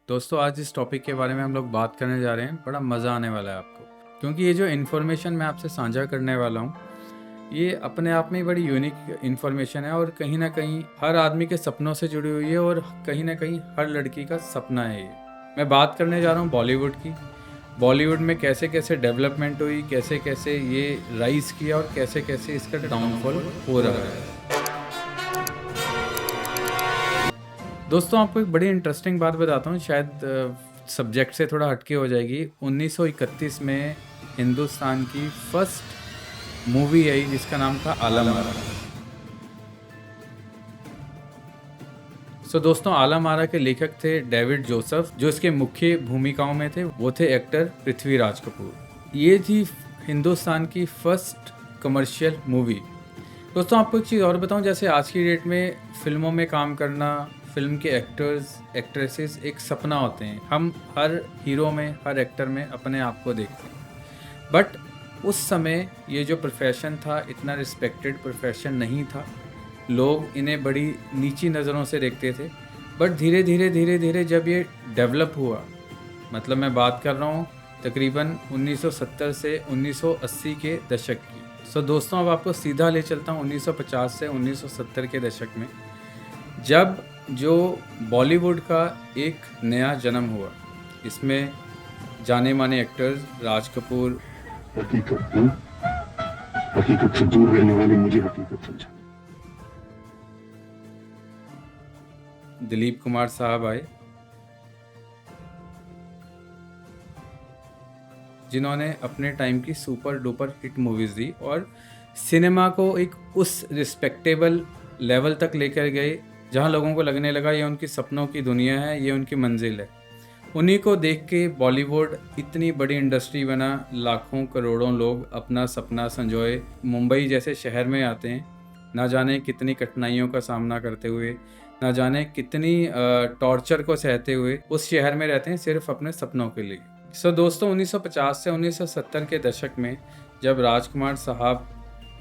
दोस्तों आज इस टॉपिक के बारे में हम लोग बात करने जा रहे हैं। बड़ा मज़ा आने वाला है आपको, क्योंकि ये जो इन्फॉर्मेशन मैं आपसे साझा करने वाला हूँ ये अपने आप में ही बड़ी यूनिक इन्फॉर्मेशन है और कहीं ना कहीं हर आदमी के सपनों से जुड़ी हुई है और कहीं ना कहीं हर लड़की का सपना है ये। मैं बात करने जा रहा हूँ बॉलीवुड की। बॉलीवुड में कैसे कैसे डेवलपमेंट हुई, कैसे कैसे ये राइज किया और कैसे कैसे इसका डाउनफॉल हो रहा है। दोस्तों आपको एक बड़ी इंटरेस्टिंग बात बताता हूँ, शायद सब्जेक्ट से थोड़ा हटके हो जाएगी। 1931 में हिंदुस्तान की फर्स्ट मूवी आई जिसका नाम था आलम आरा। दोस्तों आलम आरा के लेखक थे डेविड जोसेफ, जो इसके मुख्य भूमिकाओं में थे वो थे एक्टर पृथ्वीराज कपूर। ये थी हिंदुस्तान की फर्स्ट कमर्शियल मूवी। दोस्तों आपको एक चीज़ और बताऊं, जैसे आज की डेट में फिल्मों में काम करना, फिल्म के एक्टर्स एक्ट्रेसेस एक सपना होते हैं। हम हर हीरो में, हर एक्टर में अपने आप को देखते हैं। बट उस समय ये जो प्रोफेशन था इतना रिस्पेक्टेड प्रोफेशन नहीं था। लोग इन्हें बड़ी नीची नज़रों से देखते थे। बट धीरे धीरे धीरे धीरे जब ये डेवलप हुआ, मतलब मैं बात कर रहा हूँ तकरीबन 1970 से 1980 के दशक की। दोस्तों अब आपको सीधा ले चलता हूँ 1950 से 1970 के दशक में, जब जो बॉलीवुड का एक नया जन्म हुआ। इसमें जाने माने एक्टर्स राज कपूर, हकीकत से दूर रहने वाले मुझे हकीकत समझा, दिलीप कुमार साहब आए, जिन्होंने अपने टाइम की सुपर डुपर हिट मूवीज़ दी और सिनेमा को एक उस रिस्पेक्टेबल लेवल तक लेकर गए जहां लोगों को लगने लगा ये उनकी सपनों की दुनिया है, ये उनकी मंजिल है। उन्हीं को देख के बॉलीवुड इतनी बड़ी इंडस्ट्री बना। लाखों करोड़ों लोग अपना सपना संजोए मुंबई जैसे शहर में आते हैं, ना जाने कितनी कठिनाइयों का सामना करते हुए, ना जाने कितनी टॉर्चर को सहते हुए उस शहर में रहते हैं सिर्फ अपने सपनों के लिए। दोस्तों 1950 से 1970 के दशक में जब राजकुमार साहब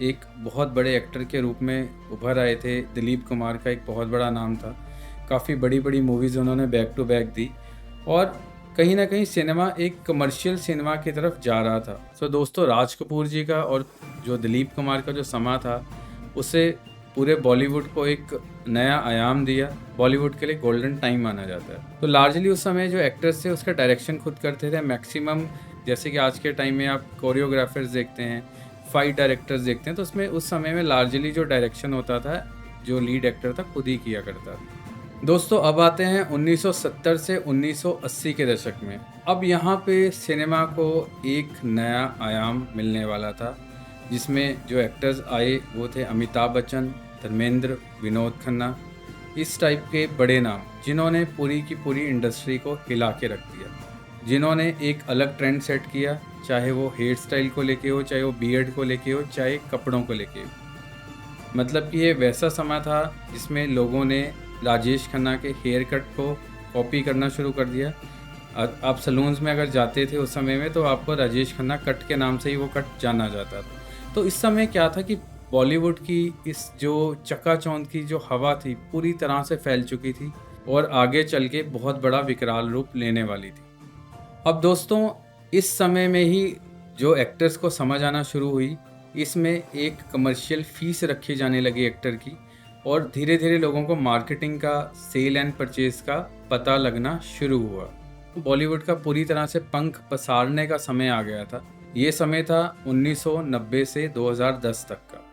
एक बहुत बड़े एक्टर के रूप में उभर आए थे, दिलीप कुमार का एक बहुत बड़ा नाम था। काफ़ी बड़ी बड़ी मूवीज़ उन्होंने बैक टू बैक दी और कहीं ना कहीं सिनेमा एक कमर्शियल सिनेमा की तरफ जा रहा था। दोस्तों राज कपूर जी का और जो दिलीप कुमार का जो समा था उससे पूरे बॉलीवुड को एक नया आयाम दिया। बॉलीवुड के लिए गोल्डन टाइम माना जाता है। तो लार्जली उस समय जो एक्टर्स थे उसका डायरेक्शन खुद करते थे मैक्सिमम। जैसे कि आज के टाइम में आप कोरियोग्राफर्स देखते हैं, फाइट डायरेक्टर्स देखते हैं, तो उसमें उस समय में लार्जली जो डायरेक्शन होता था, जो लीड एक्टर था खुद ही किया करता था। दोस्तों अब आते हैं 1970 से 1980 के दशक में। अब यहाँ पे सिनेमा को एक नया आयाम मिलने वाला था, जिसमें जो एक्टर्स आए वो थे अमिताभ बच्चन, धर्मेंद्र, विनोद खन्ना, इस टाइप के बड़े नाम, जिन्होंने पूरी की पूरी इंडस्ट्री को हिला के रख दिया, जिन्होंने एक अलग ट्रेंड सेट किया, चाहे वो हेयर स्टाइल को लेके हो, चाहे वो बियर्ड को लेके हो, चाहे कपड़ों को लेके हो। मतलब कि ये वैसा समय था जिसमें लोगों ने राजेश खन्ना के हेयर कट को कॉपी करना शुरू कर दिया। आप सलून्स में अगर जाते थे उस समय में तो आपको राजेश खन्ना कट के नाम से ही वो कट जाना जाता था। तो इस समय क्या था कि बॉलीवुड की इस जो चकाचौंध की जो हवा थी पूरी तरह से फैल चुकी थी और आगे चल के बहुत बड़ा विकराल रूप लेने वाली थी। अब दोस्तों इस समय में ही जो एक्टर्स को समझ आना शुरू हुई, इसमें एक कमर्शियल फीस रखी जाने लगी एक्टर की और धीरे धीरे लोगों को मार्केटिंग का, सेल एंड परचेज का पता लगना शुरू हुआ। बॉलीवुड का पूरी तरह से पंख पसारने का समय आ गया था। ये समय था 1990 से 2010 तक का।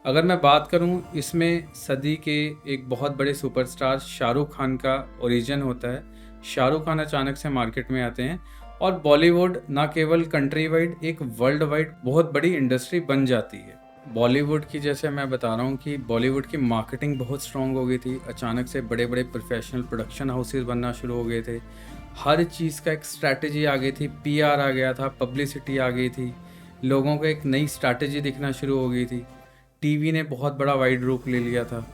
अगर मैं बात करूं, इसमें सदी के एक बहुत बड़े सुपरस्टार शाहरुख खान का ओरिजिन होता है। शाहरुख खान अचानक से मार्केट में आते हैं और बॉलीवुड ना केवल कंट्री वाइड, एक वर्ल्ड वाइड बहुत बड़ी इंडस्ट्री बन जाती है। बॉलीवुड की, जैसे मैं बता रहा हूँ कि बॉलीवुड की मार्केटिंग बहुत स्ट्रॉन्ग हो गई थी। अचानक से बड़े बड़े प्रोफेशनल प्रोडक्शन हाउसेस बनना शुरू हो गए थे। हर चीज़ का एक स्ट्रैटेजी आ गई थी, पीआर आ गया था, पब्लिसिटी आ गई थी, लोगों को एक नई स्ट्रैटेजी दिखना शुरू हो गई थी। टीवी ने बहुत बड़ा वाइड रूप ले लिया था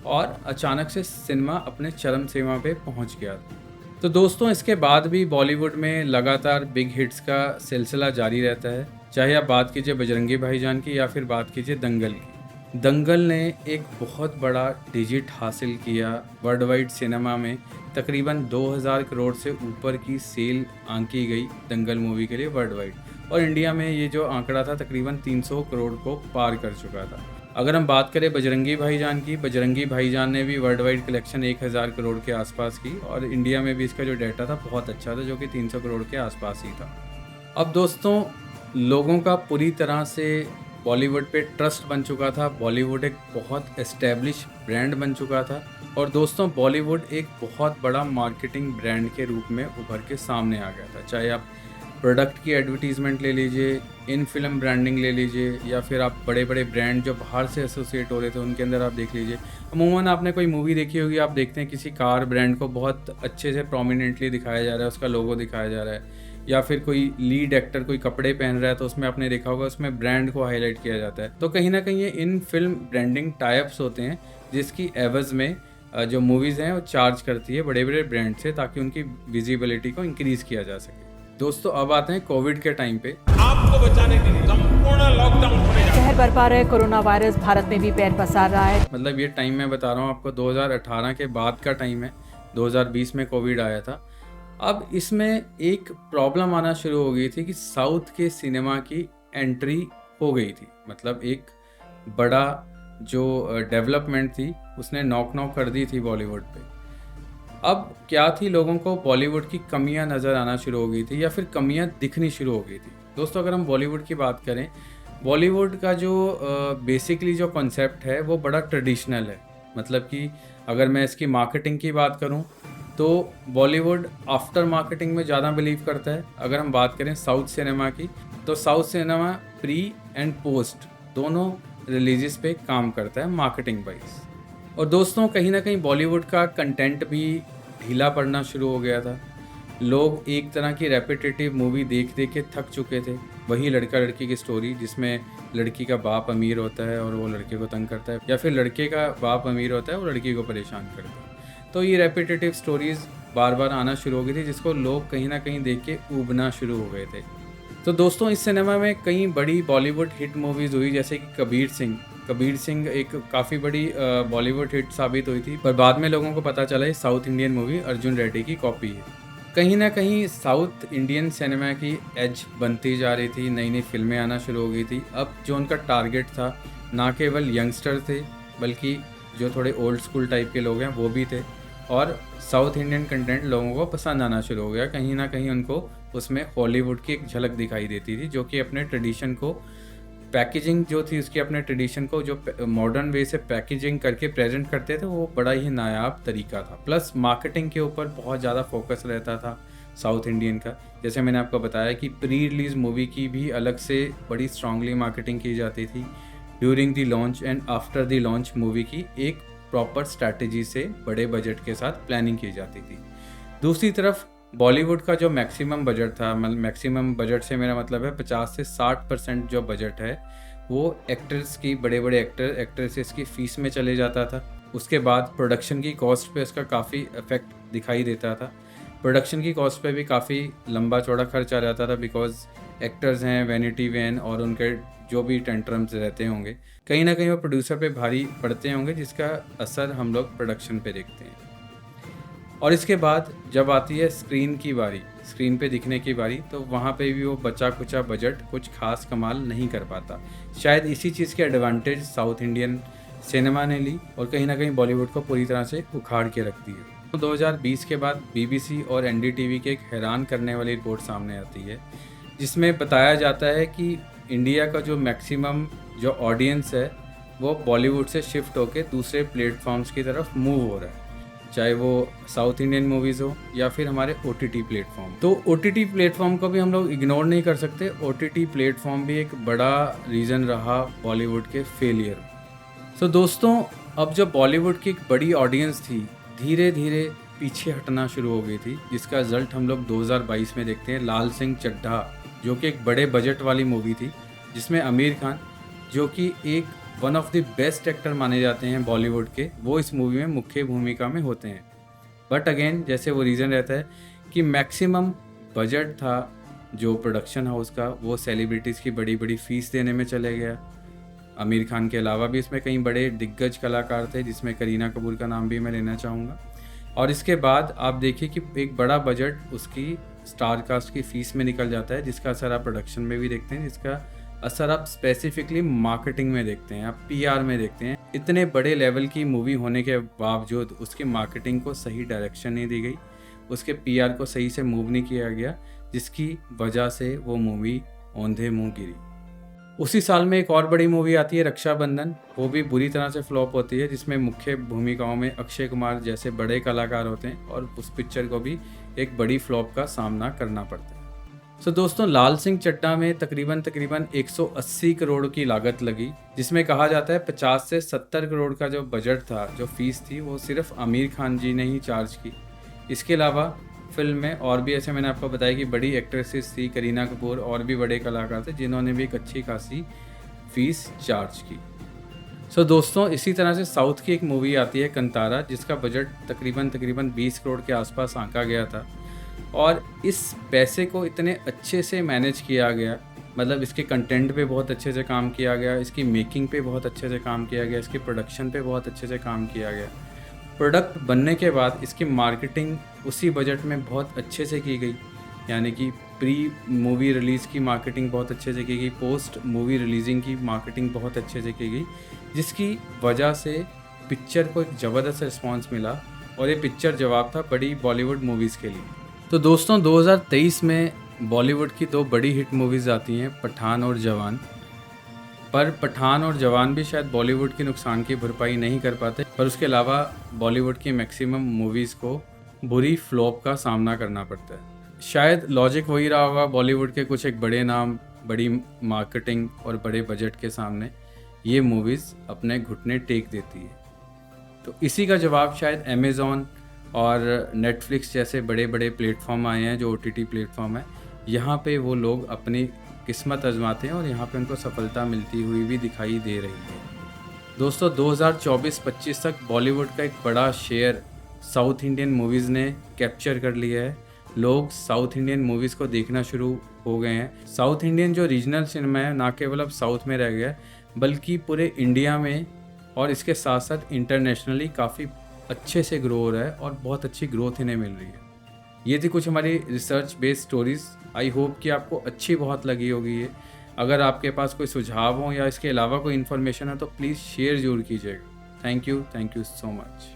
और अचानक से सिनेमा अपने चरम सीमा पे पहुंच गया था। तो दोस्तों इसके बाद भी बॉलीवुड में लगातार बिग हिट्स का सिलसिला जारी रहता है, चाहे आप बात कीजिए बजरंगी भाईजान की या फिर बात कीजिए दंगल की। दंगल ने एक बहुत बड़ा डिजिट हासिल किया वर्ल्ड वाइड सिनेमा में। तकरीबन 2000 करोड़ से ऊपर की सेल आंकी गई दंगल मूवी के लिए वर्ल्ड वाइड, और इंडिया में ये जो आंकड़ा था तकरीबन 300 करोड़ को पार कर चुका था। अगर हम बात करें बजरंगी भाईजान की, बजरंगी भाईजान ने भी वर्ल्ड वाइड कलेक्शन 1000 करोड़ के आसपास की, और इंडिया में भी इसका जो डाटा था बहुत अच्छा था, जो कि 300 करोड़ के आसपास ही था। अब दोस्तों, लोगों का पूरी तरह से बॉलीवुड पे ट्रस्ट बन चुका था। बॉलीवुड एक बहुत एस्टेब्लिश ब्रांड बन चुका था, और दोस्तों बॉलीवुड एक बहुत बड़ा मार्केटिंग ब्रांड के रूप में उभर के सामने आ गया था। चाहे आप प्रोडक्ट की एडवर्टीजमेंट ले लीजिए, इन फिल्म ब्रांडिंग ले लीजिए, या फिर आप बड़े बड़े ब्रांड जो बाहर से एसोसिएट हो रहे थे उनके अंदर आप देख लीजिए। अमूमन आपने कोई मूवी देखी होगी, आप देखते हैं किसी कार ब्रांड को बहुत अच्छे से प्रोमिनेंटली दिखाया जा रहा है, उसका लोगो दिखाया जा रहा है, या फिर कोई लीड एक्टर कोई कपड़े पहन रहा है तो उसमें आपने देखा होगा उसमें ब्रांड को हाईलाइट किया जाता है। तो कहीं ना कहीं ये इन फिल्म ब्रांडिंग टाइप्स होते हैं, जिसकी एवज में जो मूवीज़ हैं वो चार्ज करती है बड़े बड़े ब्रांड से, ताकि उनकी विजिबिलिटी को इंक्रीज़ किया जा सके। दोस्तों, अब आते हैं कोविड के टाइम पे। आपको बचाने के लिए संपूर्ण लॉकडाउन होने जा रहा है। कहर बरपा रहे कोरोना वायरस भारत में भी पैर पसार रहा है। मतलब ये टाइम मैं बता रहा हूँ आपको, 2018 के बाद का टाइम है। 2020 में कोविड आया था। अब इसमें एक प्रॉब्लम आना शुरू हो गई थी कि साउथ के सिनेमा की एंट्री हो गई थी। मतलब एक बड़ा जो डेवलपमेंट थी उसने नॉक कर दी थी बॉलीवुड पे। अब क्या थी, लोगों को बॉलीवुड की कमियां नज़र आना शुरू हो गई थी, या फिर कमियां दिखनी शुरू हो गई थी। दोस्तों, अगर हम बॉलीवुड की बात करें, बॉलीवुड का जो बेसिकली जो कॉन्सेप्ट है वो बड़ा ट्रेडिशनल है। मतलब कि अगर मैं इसकी मार्केटिंग की बात करूं तो बॉलीवुड आफ्टर मार्केटिंग में ज़्यादा बिलीव करता है। अगर हम बात करें साउथ सिनेमा की, तो south cinema pre and post दोनों रिलीजेस पे काम करता है मार्केटिंग वाइज। और दोस्तों, कहीं ना कहीं बॉलीवुड का कंटेंट भी ढीला पड़ना शुरू हो गया था। लोग एक तरह की रेपिटेटिव मूवी देख देख के थक चुके थे। वही लड़का लड़की की स्टोरी, जिसमें लड़की का बाप अमीर होता है और वो लड़के को तंग करता है, या फिर लड़के का बाप अमीर होता है वो लड़की को परेशान करता है। तो ये रेपिटेटिव स्टोरीज़ बार बार आना शुरू हो गई थी, जिसको लोग कहीं ना कहीं देख के ऊबना शुरू हो गए थे। तो दोस्तों, इस सिनेमा में कई बड़ी बॉलीवुड हिट मूवीज़ हुई, जैसे कि कबीर सिंह एक काफ़ी बड़ी बॉलीवुड हिट साबित हुई थी, पर बाद में लोगों को पता चला ये south Indian movie Arjun Reddy की कॉपी है। कहीं ना कहीं साउथ इंडियन सिनेमा की एज बनती जा रही थी, नई नई फिल्में आना शुरू हो गई थी। अब जो उनका टारगेट था, ना केवल यंगस्टर थे बल्कि जो थोड़े ओल्ड स्कूल टाइप के लोग हैं वो भी थे, और साउथ इंडियन कंटेंट लोगों को पसंद आना शुरू हो गया। कहीं ना कहीं उनको उसमें हॉलीवुड की एक झलक दिखाई देती थी, जो कि अपने ट्रेडिशन को पैकेजिंग जो थी उसकी अपने ट्रेडिशन को जो मॉडर्न वे से पैकेजिंग करके प्रेजेंट करते थे, वो बड़ा ही नायाब तरीका था। प्लस मार्केटिंग के ऊपर बहुत ज़्यादा फोकस रहता था साउथ इंडियन का। जैसे मैंने आपको बताया कि प्री रिलीज़ मूवी की भी अलग से बड़ी स्ट्रांगली मार्केटिंग की जाती थी। During the launch and after the launch movie की एक प्रॉपर स्ट्रैटेजी से बड़े बजट के साथ प्लानिंग की जाती थी। दूसरी तरफ बॉलीवुड का जो मैक्सिमम बजट था, मैक्सिमम बजट से मेरा मतलब है 50 से 60% जो बजट है वो एक्टर्स की, बड़े बड़े एक्ट्रेसेस की फ़ीस में चले जाता था। उसके बाद प्रोडक्शन की कॉस्ट पे इसका काफ़ी इफेक्ट दिखाई देता था। प्रोडक्शन की कॉस्ट पे भी काफ़ी लंबा चौड़ा खर्च आ जाता था, बिकॉज एक्टर्स हैं, वैनिटी वैन और उनके जो भी टेंट्रम्स रहते होंगे, कहीं ना कहीं वो प्रोड्यूसर पे भारी पड़ते होंगे, जिसका असर हम लोग प्रोडक्शन पे देखते हैं। और इसके बाद जब आती है स्क्रीन की बारी, स्क्रीन पे दिखने की बारी, तो वहाँ पे भी वो बचा कुचा बजट कुछ खास कमाल नहीं कर पाता। शायद इसी चीज़ के एडवांटेज साउथ इंडियन सिनेमा ने ली और कहीं ना कहीं बॉलीवुड को पूरी तरह से उखाड़ के रख दिया। 2020 के बाद BBC और NDTV की एक हैरान करने वाली रिपोर्ट सामने आती है, जिसमें बताया जाता है कि इंडिया का जो मैक्सिमम जो ऑडियंस है वो बॉलीवुड से शिफ्ट होकर दूसरे प्लेटफॉर्म्स की तरफ मूव हो रहा है, चाहे वो साउथ इंडियन मूवीज़ हो या फिर हमारे OTT प्लेटफॉर्म। तो OTT प्लेटफॉर्म को भी हम लोग इग्नोर नहीं कर सकते। OTT प्लेटफॉर्म भी एक बड़ा रीज़न रहा बॉलीवुड के फेलियर। सो दोस्तों, अब जो बॉलीवुड की एक बड़ी ऑडियंस थी धीरे धीरे पीछे हटना शुरू हो गई थी, जिसका रिजल्ट हम लोग 2022 में देखते हैं। लाल सिंह चड्ढा, जो कि एक बड़े बजट वाली मूवी थी, जिसमें आमिर खान, जो कि एक one of the best actor माने जाते हैं बॉलीवुड के, वो इस मूवी में मुख्य भूमिका में होते हैं। बट अगेन, जैसे वो रीज़न रहता है कि मैक्सिमम बजट था जो प्रोडक्शन हाउस का, वो सेलिब्रिटीज़ की बड़ी बड़ी फीस देने में चले गया। आमिर खान के अलावा भी इसमें कई बड़े दिग्गज कलाकार थे, जिसमें करीना कपूर का नाम भी मैं लेना चाहूँगा। और इसके बाद आप देखिए कि एक बड़ा बजट उसकी स्टार कास्ट की फ़ीस में निकल जाता है, जिसका असर आप प्रोडक्शन में भी देखते हैं, जिसका असर आप स्पेसिफिकली मार्केटिंग में देखते हैं, आप पीआर में देखते हैं। इतने बड़े लेवल की मूवी होने के बावजूद उसकी मार्केटिंग को सही डायरेक्शन नहीं दी गई, उसके पीआर को सही से मूव नहीं किया गया, जिसकी वजह से वो मूवी औंधे मुंह गिरी। उसी साल में एक और बड़ी मूवी आती है रक्षाबंधन, वो भी बुरी तरह से फ्लॉप होती है, जिसमें मुख्य भूमिकाओं में अक्षय कुमार जैसे बड़े कलाकार होते हैं और उस पिक्चर को भी एक बड़ी फ्लॉप का सामना करना पड़ता है। सो दोस्तों, लाल सिंह चड्ढा में तकरीबन 180 करोड़ की लागत लगी, जिसमें कहा जाता है 50 से 70 करोड़ का जो बजट था, जो फीस थी, वो सिर्फ आमिर खान जी ने ही चार्ज की। इसके अलावा फिल्म में और भी ऐसे मैंने आपको बताया कि बड़ी एक्ट्रेसेस थी, करीना कपूर और भी बड़े कलाकार थे, जिन्होंने भी एक अच्छी खासी फीस चार्ज की। सो दोस्तों, इसी तरह से साउथ की एक मूवी आती है कंतारा, जिसका बजट तकरीबन 20 करोड़ के आसपास आंका गया था और इस पैसे को इतने अच्छे से मैनेज किया गया, मतलब इसके कंटेंट पे बहुत अच्छे से काम किया गया, इसकी मेकिंग पे बहुत अच्छे से काम किया गया, इसकी प्रोडक्शन पे बहुत अच्छे से काम किया गया। प्रोडक्ट बनने के बाद इसकी मार्केटिंग उसी बजट में बहुत अच्छे से की गई, यानी कि प्री मूवी रिलीज़ की मार्केटिंग बहुत अच्छे से की गई, पोस्ट मूवी रिलीजिंग की मार्केटिंग बहुत अच्छे से की गई, जिसकी वजह से पिक्चर को एक ज़बरदस्त रिस्पांस मिला और ये पिक्चर जवाब था बड़ी बॉलीवुड मूवीज़ के लिए। तो दोस्तों, 2023 में बॉलीवुड की 2 बड़ी हिट मूवीज़ आती हैं, पठान और जवान। पर पठान और जवान भी शायद बॉलीवुड के नुकसान की भरपाई नहीं कर पाते, पर उसके अलावा बॉलीवुड की मैक्सिमम मूवीज़ को बुरी फ्लॉप का सामना करना पड़ता है। शायद लॉजिक वही रहा होगा, बॉलीवुड के कुछ एक बड़े नाम, बड़ी मार्केटिंग और बड़े बजट के सामने ये मूवीज़ अपने घुटने टेक देती है। तो इसी का जवाब शायद अमेज़ॉन और नेटफ्लिक्स जैसे बड़े बड़े प्लेटफॉर्म आए हैं, जो OTT प्लेटफॉर्म है, यहाँ पे वो लोग अपनी किस्मत आजमाते हैं और यहाँ पे उनको सफलता मिलती हुई भी दिखाई दे रही है। दोस्तों, 2024-25 तक बॉलीवुड का एक बड़ा शेयर साउथ इंडियन मूवीज़ ने कैप्चर कर लिया है। लोग साउथ इंडियन मूवीज़ को देखना शुरू हो गए हैं। साउथ इंडियन जो रीजनल सिनेमा है, ना केवल अब साउथ में रह गया है, बल्कि पूरे इंडिया में और इसके साथ साथ इंटरनेशनली काफ़ी अच्छे से ग्रो हो रहा है और बहुत अच्छी ग्रोथ इन्हें मिल रही है। ये थी कुछ हमारी research based stories. I hope कि आपको अच्छी बहुत लगी होगी ये। अगर आपके पास कोई सुझाव हो या इसके अलावा कोई इन्फॉर्मेशन है तो प्लीज़ शेयर ज़रूर कीजिएगा। Thank you so much.